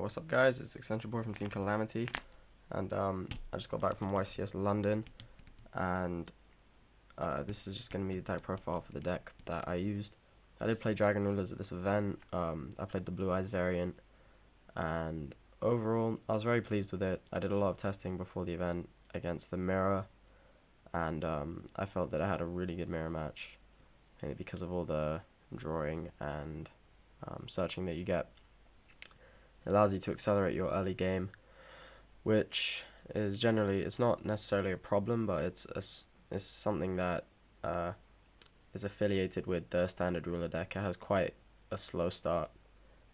What's up, guys? It's Eccentric Boy from Team Calamity, and I just got back from YCS London, and this is just going to be the type profile for the deck that I used. I did play Dragon Rulers at this event. I played the Blue Eyes variant, and overall, I was very pleased with it. I did a lot of testing before the event against the mirror, and I felt that I had a really good mirror match, mainly because of all the drawing and searching that you get. It allows you to accelerate your early game, which is generally, it's not necessarily a problem, but it's something that is affiliated with the standard ruler deck. It has quite a slow start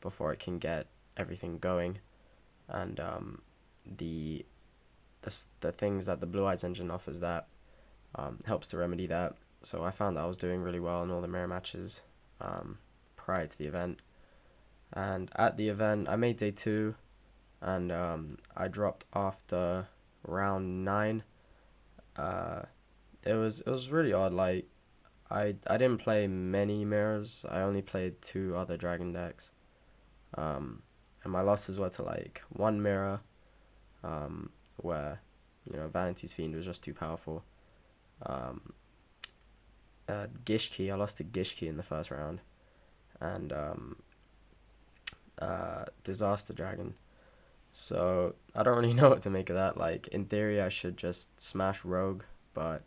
before it can get everything going, and the things that the Blue Eyes engine offers that helps to remedy that. So I found that I was doing really well in all the mirror matches prior to the event. And at the event, I made day 2, and I dropped after round 9. It was really odd. Like I didn't play many mirrors. I only played 2 other dragon decks, and my losses were to like 1 mirror, where Vanity's Fiend was just too powerful. Gishki, I lost to Gishki in the first round, and Disaster Dragon. So I don't really know what to make of that. Like, in theory, I should just smash Rogue, but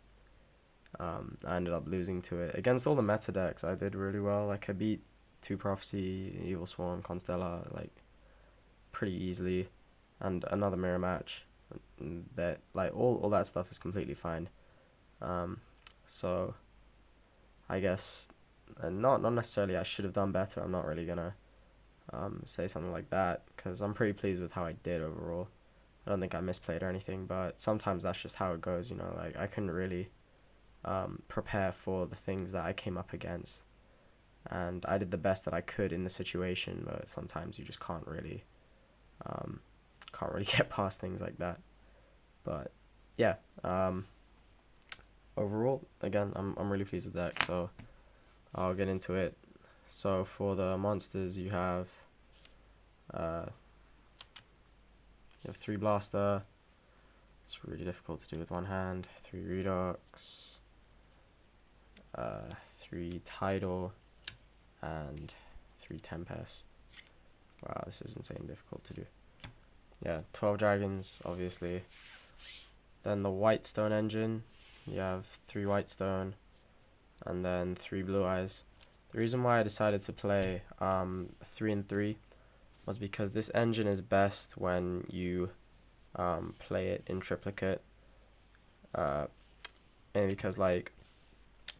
I ended up losing to it. Against all the meta decks, I did really well. Like, I beat 2 Prophecy, Evil Swarm, Constella, like, pretty easily, and another mirror match. That, like, all that stuff is completely fine. So I guess not necessarily I should have done better. I'm not really gonna say something like that, because I'm pretty pleased with how I did overall. I don't think I misplayed or anything, but sometimes that's just how it goes, like I couldn't really prepare for the things that I came up against, and I did the best that I could in the situation, but sometimes you just can't really get past things like that. But yeah, overall, again, I'm really pleased with that, so I'll get into it. So for the monsters, you have 3 Blaster. It's really difficult to do with one hand. 3 Redux, 3 Tidal, and 3 Tempest. Wow, this is insane difficult to do. Yeah, 12 Dragons, obviously. Then the Whitestone engine, you have 3 Whitestone, and then 3 Blue Eyes. The reason why I decided to play 3 and 3 was because this engine is best when you play it in triplicate, and because like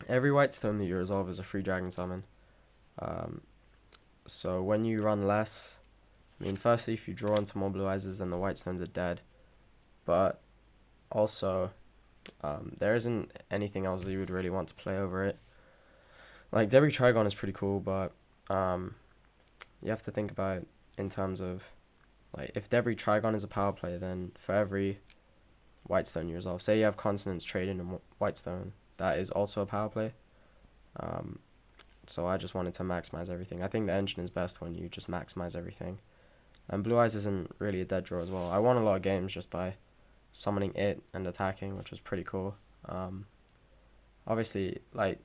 every Whitestone that you resolve is a free dragon summon. So when you run less, I mean, firstly, if you draw into more Blue Eyes, then the Whitestones are dead, but also there isn't anything else that you would really want to play over it. Like, Debris Trigon is pretty cool, but you have to think about it in terms of, like, if Debris Trigon is a power play, then for every Whitestone you resolve, say you have Consonance trade in a Whitestone, that is also a power play. So I just wanted to maximize everything. I think the engine is best when you just maximize everything. And Blue Eyes isn't really a dead draw as well. I won a lot of games just by summoning it and attacking, which was pretty cool. Obviously, like,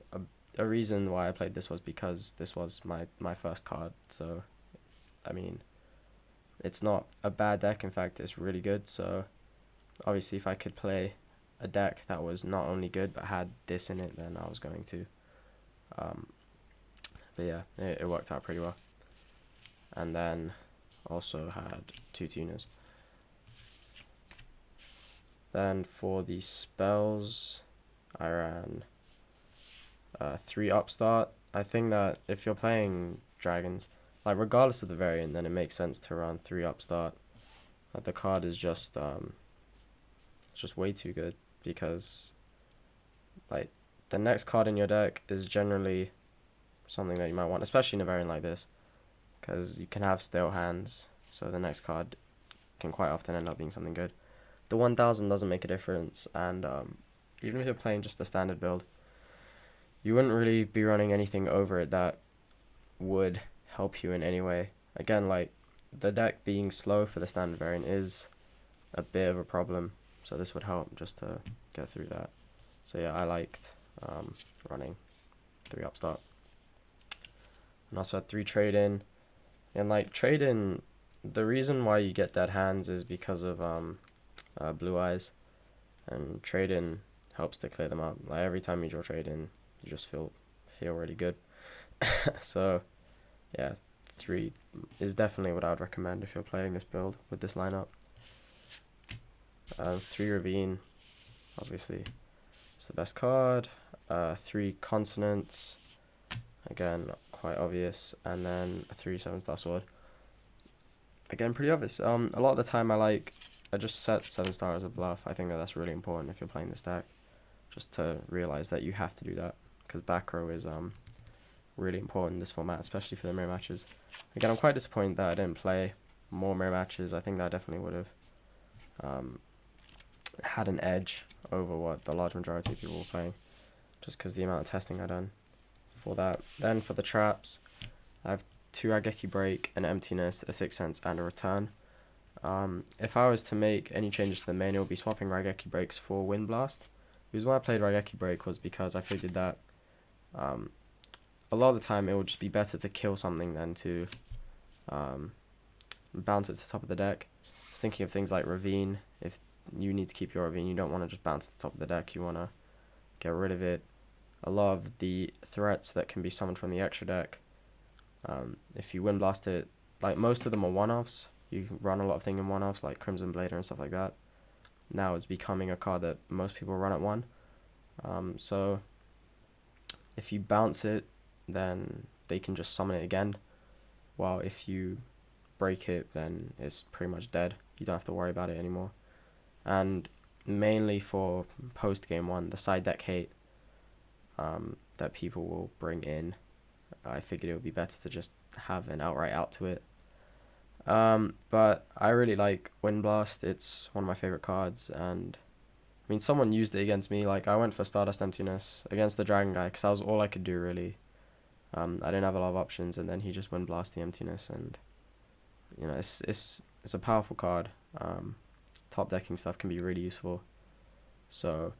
a reason why I played this was because this was my first card, so I mean, it's not a bad deck. In fact, it's really good. So obviously, if I could play a deck that was not only good but had this in it, then I was going to. But yeah, it worked out pretty well. And then also had 2 tuners. Then for the spells, I ran 3 Upstart. I think that if you're playing dragons, like, regardless of the variant, then it makes sense to run 3 Upstart. The card is just way too good, because like the next card in your deck is generally something that you might want, especially in a variant like this, because you can have stale hands, so the next card can quite often end up being something good. The 1000 doesn't make a difference, and even if you're playing just a standard build, you wouldn't really be running anything over it that would help you in any way. Again, like, the deck being slow for the standard variant is a bit of a problem, so this would help just to get through that. So yeah, I liked running 3 upstart, and also had 3 trade in. And like trade in, the reason why you get dead hands is because of blue eyes, and trade in helps to clear them up. Like every time you draw trade in, you just feel really good. So yeah, 3 is definitely what I would recommend if you're playing this build with this lineup. 3 Ravine, obviously, it's the best card. 3 Consonants, again, quite obvious. And then a 3 7-star sword. Again, pretty obvious. A lot of the time I just set 7-star as a bluff. I think that's really important if you're playing this deck. Just to realize that you have to do that. Because back row is really important in this format, especially for the mirror matches. Again, I'm quite disappointed that I didn't play more mirror matches. I think that I definitely would have had an edge over what the large majority of people were playing, just because the amount of testing I've done for that. Then for the traps, I have 2 Raigeki Break, an Emptiness, a Sixth Sense, and a Return. If I was to make any changes to the main, it would be swapping Raigeki Breaks for Wind Blast. The reason why I played Raigeki Break was because I figured that a lot of the time it would just be better to kill something than to bounce it to the top of the deck. I was thinking of things like Ravine. If you need to keep your Ravine, you don't want to just bounce to the top of the deck, you want to get rid of it. A lot of the threats that can be summoned from the extra deck, if you Wind Blast it, like most of them are one-offs. You can run a lot of things in one-offs like Crimson Blader and stuff like that. Now it's becoming a card that most people run at 1. So if you bounce it, then they can just summon it again. While if you break it, then it's pretty much dead. You don't have to worry about it anymore. And mainly for post game 1, the side deck hate that people will bring in, I figured it would be better to just have an outright out to it. But I really like Wind Blast. It's one of my favorite cards, and I mean, someone used it against me. Like, I went for Stardust Emptiness against the Dragon guy because that was all I could do, really. I didn't have a lot of options, and then he just Wind Blast the Emptiness, and you know, it's a powerful card. Top decking stuff can be really useful. So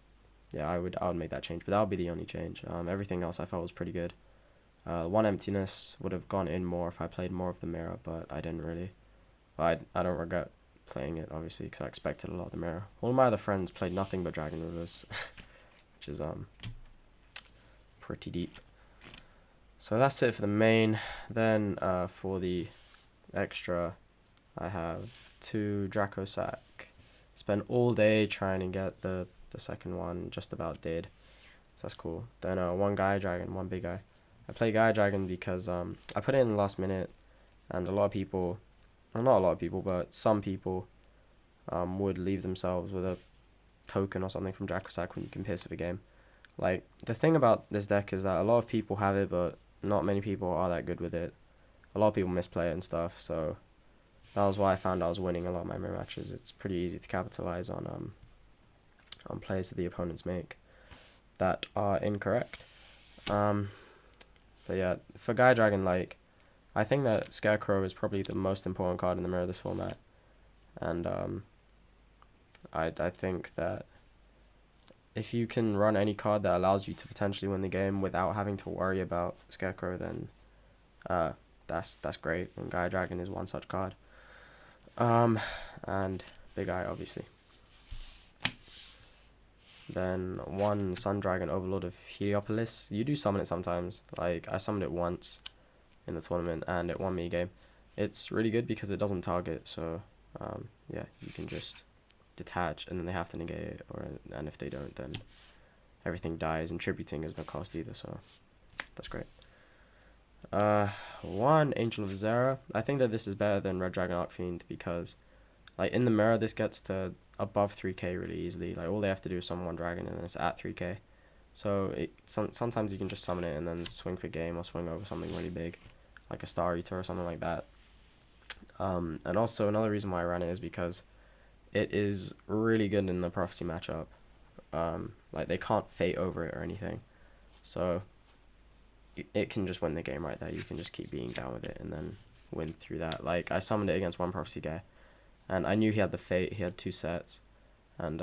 yeah, I would make that change, but that would be the only change. Everything else I felt was pretty good. 1 Emptiness would have gone in more if I played more of the mirror, but I didn't really. But I don't regret playing it, obviously, because I expected a lot of the mirror. All of my other friends played nothing but Dragon Rivers, which is pretty deep. So that's it for the main. Then for the extra, I have 2 Draco Sack. Spent all day trying to get the second one, just about did. So that's cool. Then 1 Gaia Dragon, 1 big guy. I play Gaia Dragon because I put it in the last minute, and a lot of people, well, not a lot of people, but some people would leave themselves with a token or something from Draco Sack when you can piss of a game. Like, the thing about this deck is that a lot of people have it, but not many people are that good with it. A lot of people misplay it and stuff, so that was why I found I was winning a lot of my mirror matches. It's pretty easy to capitalize on plays that the opponents make that are incorrect. But yeah, for Gaia Dragon, like, I think that Scarecrow is probably the most important card in the mirror of this format, and I think that if you can run any card that allows you to potentially win the game without having to worry about Scarecrow, then that's great. And Gaia Dragon is one such card. And Big Eye, obviously. Then 1 Sun Dragon Overlord of Heliopolis. You do summon it sometimes. Like, I summoned it once in the tournament, and it won me a game. It's really good because it doesn't target, so yeah, you can just detach, and then they have to negate it, and if they don't, then everything dies, and tributing is no cost either, so that's great. 1 Angel of Zera. I think that this is better than Red Dragon Arcfiend because, like, in the mirror, this gets to above 3k really easily. Like, all they have to do is summon 1 dragon, and then it's at 3k. So sometimes you can just summon it and then swing for game or swing over something really big, like a Star Eater or something like that. And also another reason why I ran it is because it is really good in the Prophecy matchup. Like, they can't fate over it or anything, so it can just win the game right there. You can just keep beating down with it, and then win through that. Like, I summoned it against one prophecy guy, and I knew he had the fate. He had 2 sets, and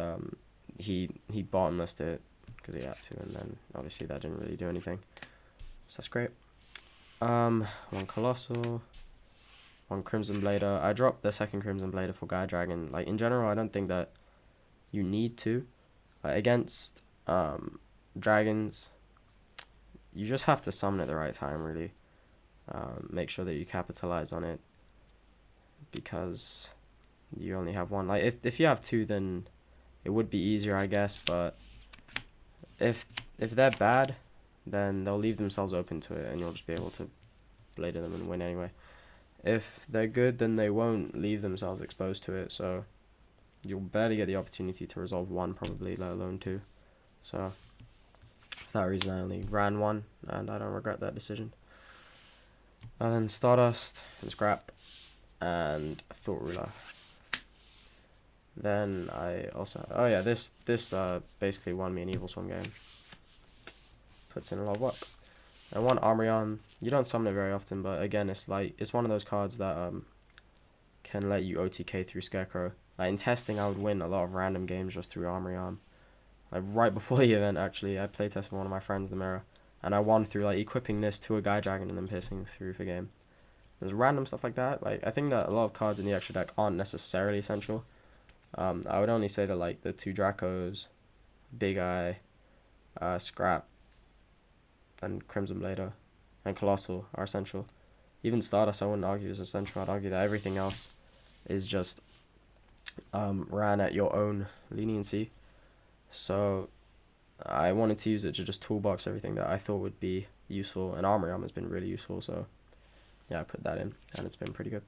he bottomlessed it because he had to, and then obviously that didn't really do anything. So that's great. 1 Colossal, 1 Crimson Blader. I dropped the second Crimson Blader for Gaia Dragon. Like, in general, I don't think that you need to. Like, against dragons, you just have to summon at the right time, really. Make sure that you capitalize on it, because you only have 1. Like, if you have 2, then it would be easier, I guess, but if they're bad, then they'll leave themselves open to it, and you'll just be able to blade them and win anyway. If they're good, then they won't leave themselves exposed to it, so you'll barely get the opportunity to resolve 1, probably, let alone 2. So for that reason, I only ran 1, and I don't regret that decision. And then Stardust and Scrap and Thought Ruler. Then I also, oh yeah, this basically won me an Evil Swarm game. Puts in a lot of work. And 1 Armorion. You don't summon it very often, but again, it's like, it's one of those cards that can let you OTK through Scarecrow. Like, in testing, I would win a lot of random games just through Armorion. Like, right before the event, actually, I playtested with one of my friends, the Mirror, and I won through like equipping this to a Gaia Dragon and then piercing through for game. There's random stuff like that. Like, I think that a lot of cards in the extra deck aren't necessarily essential. I would only say that like the 2 Dracos, Big Eye, Scrap, and Crimson Blader, and Colossal are essential. Even Stardust I wouldn't argue is essential. I'd argue that everything else is just ran at your own leniency. So I wanted to use it to just toolbox everything that I thought would be useful, and Armorion has been really useful, so yeah, I put that in, and it's been pretty good.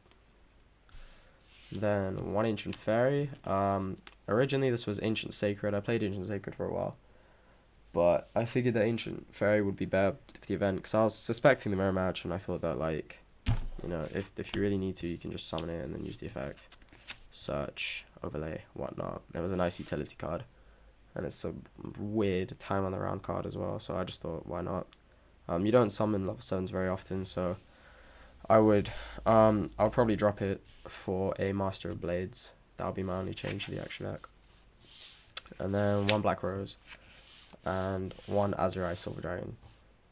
Then 1 Ancient Fairy. Originally this was Ancient Sacred. I played Ancient Sacred for a while, but I figured that Ancient Fairy would be better for the event, because I was suspecting the mirror match, and I thought that, like, you know, if you really need to, you can just summon it and then use the effect. Search, overlay, whatnot. It was a nice utility card, and it's a weird time on the round card as well, so I just thought, why not? You don't summon level 7s very often, so I'll probably drop it for a Master of Blades. That'll be my only change to the extra deck. And then 1 Black Rose and 1 Azure Silver Dragon.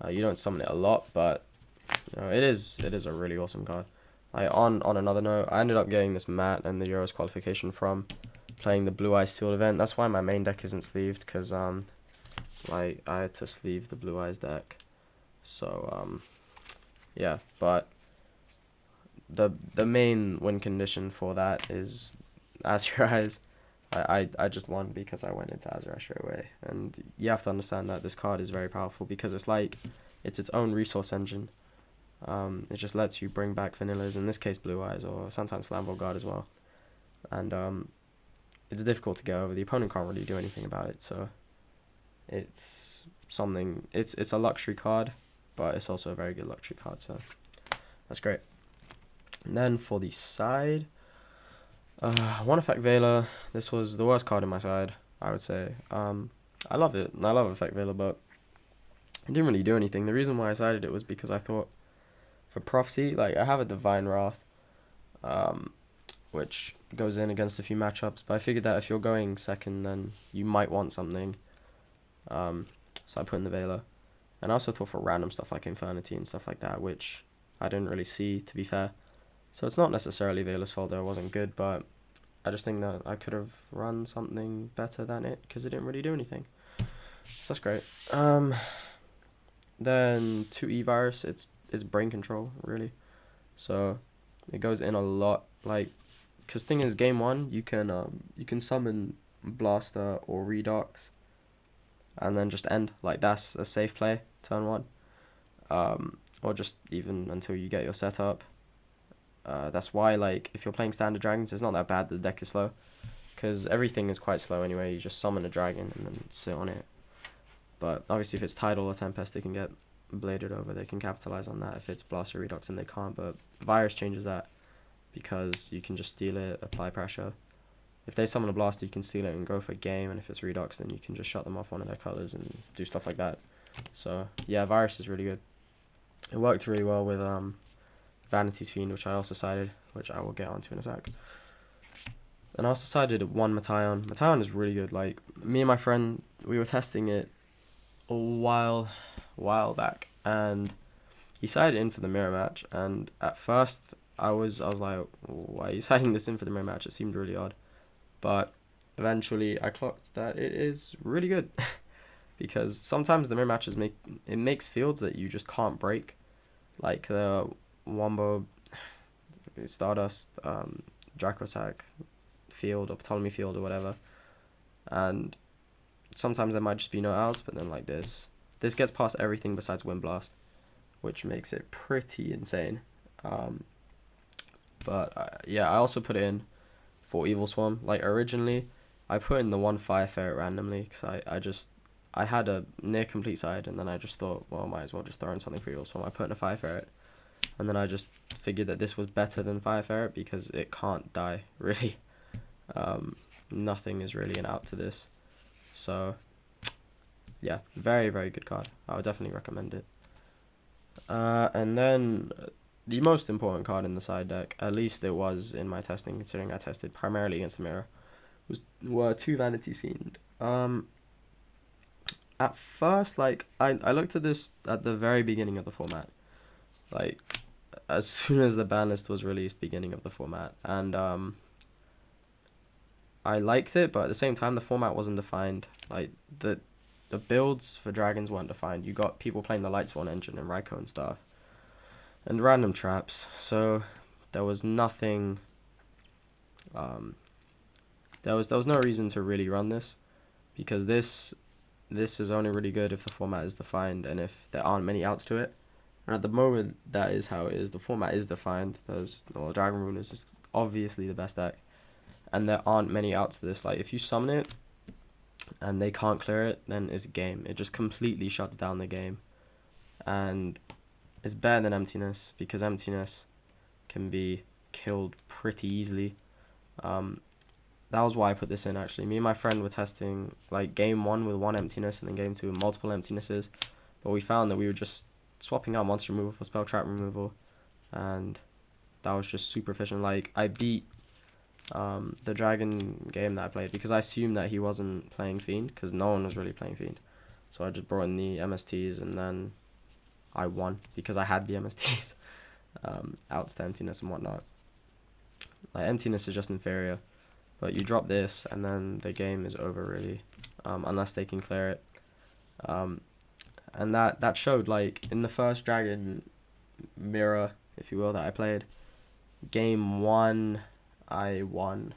You don't summon it a lot, but you know, it is a really awesome card. On another note, I ended up getting this mat and the Euros qualification from playing the Blue Eyes Sealed event. That's why my main deck isn't sleeved, because like, I had to sleeve the Blue Eyes deck. So yeah, but the main win condition for that is Azure Eyes. I just won because I went into Azure Eyes straight away, and you have to understand that this card is very powerful because it's like, it's its own resource engine. It just lets you bring back vanillas, in this case Blue Eyes, or sometimes Flambeau Guard as well. And it's difficult to get over. The opponent can't really do anything about it, so it's something, it's a luxury card, but it's also a very good luxury card, so that's great. And then for the side, 1 Effect Veiler. This was the worst card in my side, I would say. I love it, I love Effect Veiler, but it didn't really do anything. The reason why I sided it was because I thought, for Prophecy, like, I have a Divine Wrath, which goes in against a few matchups, but I figured that if you're going second, then you might want something, so I put in the Veiler. And I also thought for random stuff like Infernity and stuff like that, which I didn't really see, to be fair. So it's not necessarily Veiler's fault that it wasn't good, but I just think that I could have run something better than it, because it didn't really do anything. So that's great. Then 2 E-Virus, it's brain control, really. So it goes in a lot, like, because thing is, game 1, you can summon Blaster or Redox, and then just end. Like, that's a safe play, turn 1. Or just even until you get your setup. That's why, like, if you're playing standard dragons, it's not that bad that the deck is slow, because everything is quite slow anyway. You just summon a dragon and then sit on it. But obviously if it's Tidal or Tempest, they can get bladed over, they can capitalize on that. If it's Blast or Redox, and they can't, but Virus changes that, because you can just steal it, apply pressure. If they summon a Blaster, you can steal it and go for a game, and if it's Redox, then you can just shut them off one of their colors and do stuff like that. So yeah, Virus is really good. It worked really well with Vanity's Fiend, which I also sided, which I will get onto in a sec. And I also sided one Mataion. Mataion is really good. Like, me and my friend, we were testing it a while back, and he sided in for the mirror match. And at first, I was like, why are you siding this in for the mirror match? It seemed really odd, but eventually I clocked that it is really good. Because sometimes the mirror matches makes fields that you just can't break, like the Wombo, Stardust, Dracosag field or Ptolemy field or whatever, and sometimes there might just be no outs, but then like this gets past everything besides Wind Blast, which makes it pretty insane. But yeah, I also put it in for Evil Swarm. Like originally, I put in the one Fire Ferret randomly because I had a near complete side, and then I just thought, well, I might as well just throw in something for Evil Swarm. I put in a Fire Ferret, and then I just figured that this was better than Fire Ferret because it can't die, really. Nothing is really an out to this. So, yeah, very, very good card. I would definitely recommend it. And then the most important card in the side deck, at least it was in my testing, considering I tested primarily against the mirror, were two Vanity's Fiend. At first, like, I looked at this at the very beginning of the format, like, as soon as the ban list was released, beginning of the format, and I liked it, but at the same time, the format wasn't defined. Like, the builds for dragons weren't defined. You got people playing the Lightsworn engine and Raikou and stuff, and random traps, so there was nothing, there was no reason to really run this, because this is only really good if the format is defined and if there aren't many outs to it. And at the moment, that is how it is. The format is defined. Dragon Rulers is obviously the best deck, and there aren't many outs to this. Like, if you summon it and they can't clear it, then it's game. It just completely shuts down the game, and it's better than Emptiness, because Emptiness can be killed pretty easily. That was why I put this in, actually. Me and my friend were testing, like, game 1 with one Emptiness and then game 2 with multiple Emptinesses, but we found that we were just swapping out monster removal for spell trap removal, and that was just super efficient. Like, I beat the dragon game that I played because I assumed that he wasn't playing Fiend, because no one was really playing Fiend, so I just brought in the MSTs, and then I won because I had the MSTs. Outs to Emptiness and whatnot. Like, Emptiness is just inferior, but you drop this and then the game is over, really, unless they can clear it. And that showed, like, in the first dragon mirror, if you will, that I played. Game 1, I won.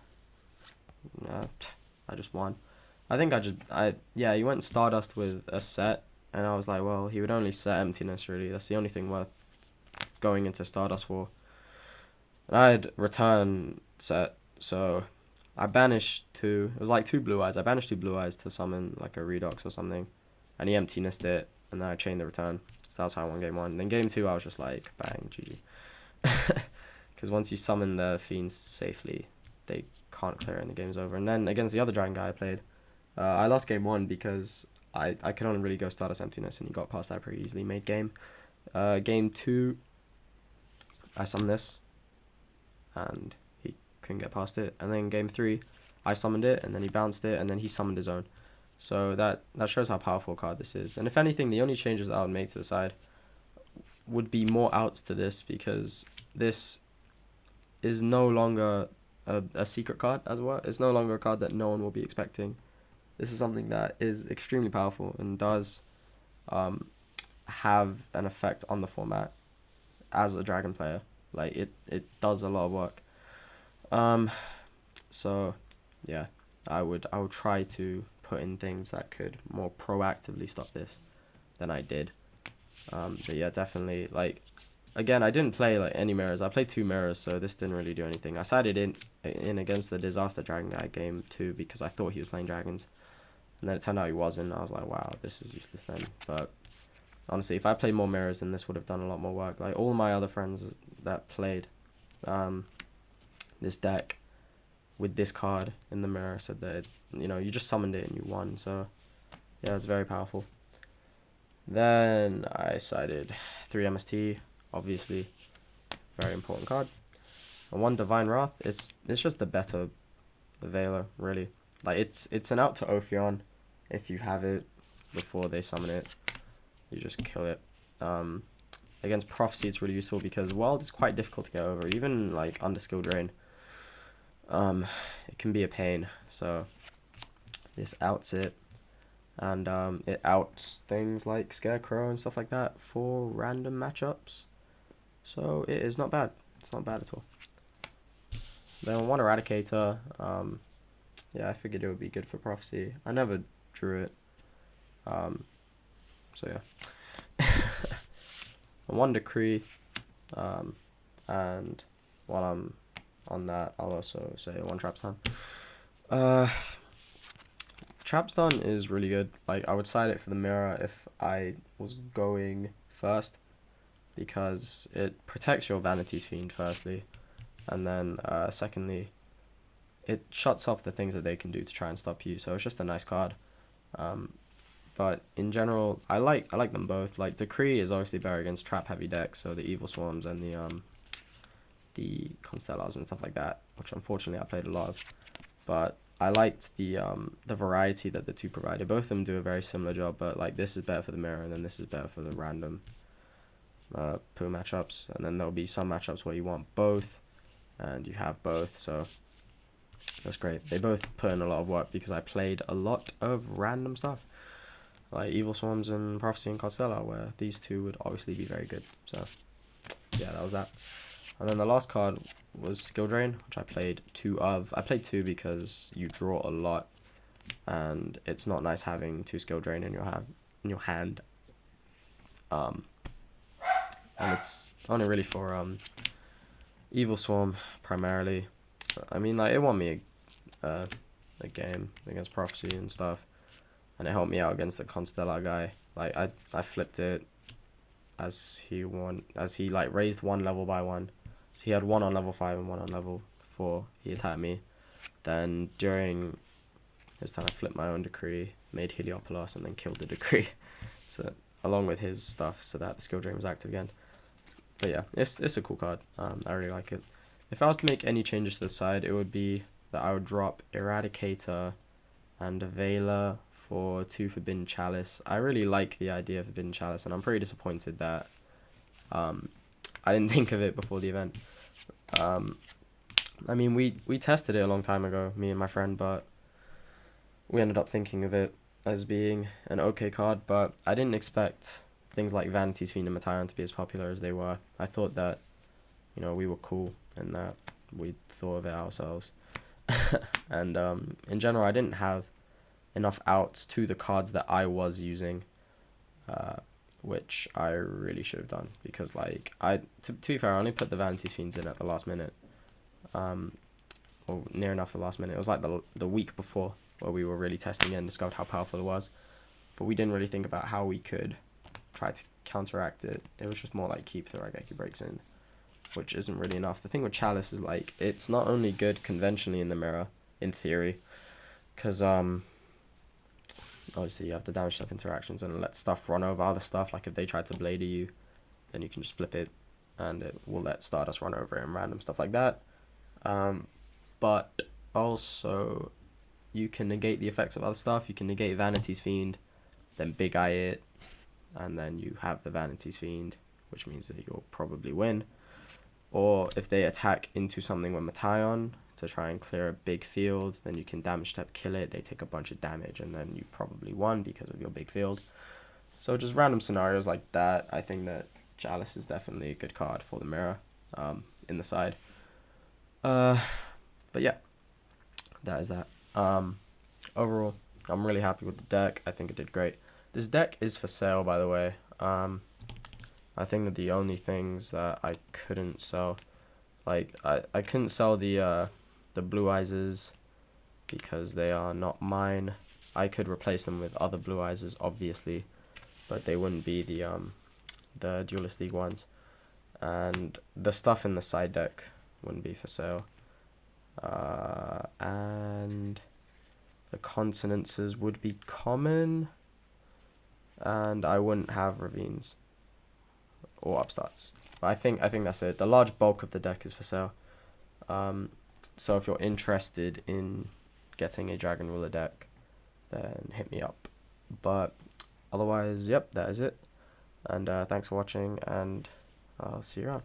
I just won. I think yeah, he went Stardust with a set, and I was like, well, he would only set Emptiness, really. That's the only thing worth going into Stardust for. And I had return set, so I banished two. It was like two Blue Eyes. I banished two Blue Eyes to summon like a Redox or something, and he Emptinessed it, and then I chained the return. So that's how I won game 1. And then game 2, I was just like, bang, GG. Because once you summon the Fiends safely, they can't clear it and the game's over. And then against the other dragon guy I played, I lost game 1 because I could only really go Stardust Emptiness, and he got past that pretty easily, made game. Game 2, I summoned this, and he couldn't get past it. And then game 3, I summoned it, and then he bounced it, and then he summoned his own. So that shows how powerful a card this is. And if anything, the only changes that I would make to the side would be more outs to this, because this is no longer a secret card, as well. It's no longer a card that no one will be expecting. This is something that is extremely powerful and does have an effect on the format as a dragon player. Like, it does a lot of work. So yeah, I would try to put in things that could more proactively stop this than I did. But yeah, definitely, like, again, I didn't play like any mirrors. I played 2 mirrors, so this didn't really do anything. I sided in against the Disaster Dragon guy game 2 because I thought he was playing dragons, and then it turned out he wasn't. I was like, wow, this is useless then. But honestly, if I played more mirrors, then this would have done a lot more work. Like, all my other friends that played this deck with this card in the mirror said that you just summoned it and you won. So yeah, it's very powerful. Then I sided 3 MST, obviously. very important card. And one Divine Wrath, it's just the better Veiler, really. Like it's an out to Ophion. If you have it before they summon it, you just kill it. Against Prophecy, it's really useful because Wild is quite difficult to get over, even like under Skill Drain. It can be a pain. So this outs it, and it outs things like Scarecrow and stuff like that for random matchups. So it is not bad. It's not bad at all. Then one Eradicator. Yeah, I figured it would be good for Prophecy. I never drew it. So yeah. One Decree. And while I'm on that, I'll also say one Trap Stun. Trap Stun is really good. Like, I would side it for the mirror if I was going first, because it protects your Vanity's Fiend firstly, and then secondly, it shuts off the things that they can do to try and stop you. So it's just a nice card. But in general, I like them both. Like, Decree is obviously better against trap heavy decks, so the Evil Swarms and the Constellars and stuff like that, which unfortunately I played a lot of. But I liked the variety that the two provided. Both of them do a very similar job, but like this is better for the mirror, and then this is better for the random pool matchups. And then there'll be some matchups where you want both, and you have both. So that's great. They both put in a lot of work because I played a lot of random stuff, like Evil Swarms and Prophecy and Constellar, where these two would obviously be very good. So yeah, that was that. And then the last card was Skill Drain, which I played two of. I played two because you draw a lot, and it's not nice having two Skill Drain in your hand. And it's only really for Evil Swarm primarily. I mean, like, it won me a game against Prophecy and stuff, and it helped me out against the Constellar guy. Like, I flipped it as he like raised one level by one. So he had one on level 5 and one on level 4. He attacked me. Then during his time, I flipped my own Decree, made Heliopolis, and then killed the Decree. So along with his stuff, so that the Skill Drain was active again. But yeah, it's a cool card. I really like it. If I was to make any changes to the side, it would be that I would drop Eradicator and Veiler for 2 Forbidden Chalice. I really like the idea of Forbidden Chalice, and I'm pretty disappointed that I didn't think of it before the event. I mean, we tested it a long time ago, me and my friend, but we ended up thinking of it as being an okay card, but I didn't expect things like Vanity's Fiend and Mattyon to be as popular as they were. I thought that, you know, we were cool and that we thought of it ourselves. And in general, I didn't have enough outs to the cards that I was using, which I really should have done, because like to be fair, I only put the Vanity's Fiends in at the last minute, or near enough the last minute. It was like the week before where we were really testing it and discovered how powerful it was, but we didn't really think about how we could try to counteract it. It was just more like keep the Raigeki breaks in, which isn't really enough. The thing with Chalice is like it's not only good conventionally in the mirror, in theory, because obviously you have to damage stuff interactions and let stuff run over other stuff. Like if they try to blade you, then you can just flip it and it will let Stardust run over it and random stuff like that. But also you can negate the effects of other stuff. You can negate Vanity's Fiend, then Big Eye it, and then you have the Vanity's Fiend, which means that you'll probably win. Or if they attack into something with Mattyon to try and clear a big field, then you can damage step kill it, they take a bunch of damage, and then you probably won because of your big field. So just random scenarios like that, I think that Chalice is definitely a good card for the mirror in the side. But yeah, that is that. Overall, I'm really happy with the deck. I think it did great. This deck is for sale, by the way. I think that the only things that I couldn't sell, like I couldn't sell the Blue Eyes because they are not mine. I could replace them with other Blue Eyes, obviously, but they wouldn't be the Duelist League ones. And the stuff in the side deck wouldn't be for sale. And the consonances would be common, and I wouldn't have Ravines or Upstarts. But I think that's it. The large bulk of the deck is for sale. So if you're interested in getting a Dragon Ruler deck, then hit me up. But otherwise, yep, that is it. And thanks for watching, and I'll see you around.